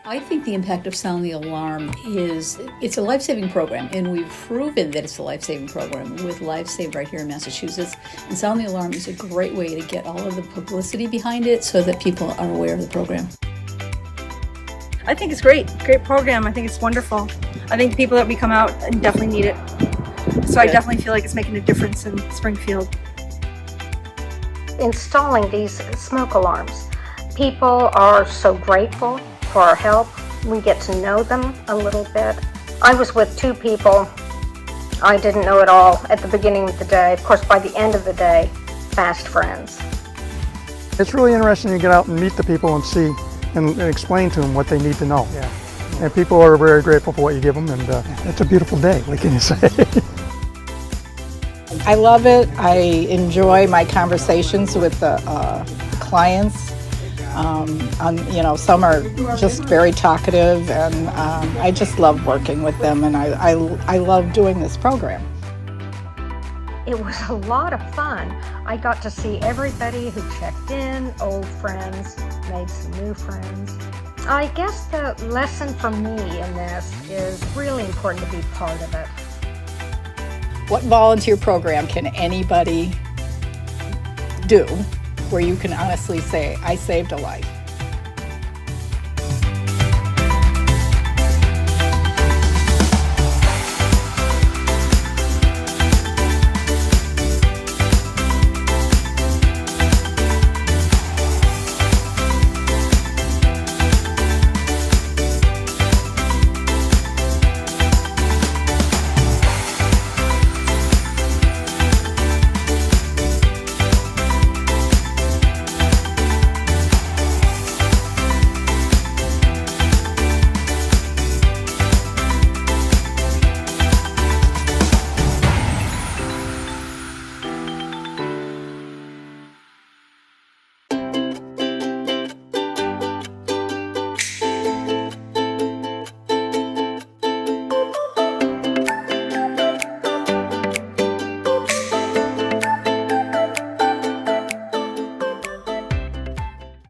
I think the impact of Sound the Alarm it's a life-saving program, and we've proven that it's a life-saving program with LifeSave right here in Massachusetts. And Sound the Alarm is a great way to get all of the publicity behind it so that people are aware of the program. I think it's great program. I think it's wonderful. I think the people that we come out definitely need it. So I definitely feel like it's making a difference in Springfield. Installing these smoke alarms, people are so grateful for our help. We get to know them a little bit. I was with two people I didn't know at all at the beginning of the day. Of course, by the end of the day, fast friends. It's really interesting to get out and meet the people and see and explain to them what they need to know. Yeah. And people are very grateful for what you give them, and it's a beautiful day, what can you say? I love it. I enjoy my conversations with the clients. Some are just very talkative, and I just love working with them, and I love doing this program. It was a lot of fun. I got to see everybody who checked in, old friends, made some new friends. I guess the lesson for me in this is really important to be part of it. What volunteer program can anybody do where you can honestly say, I saved a life?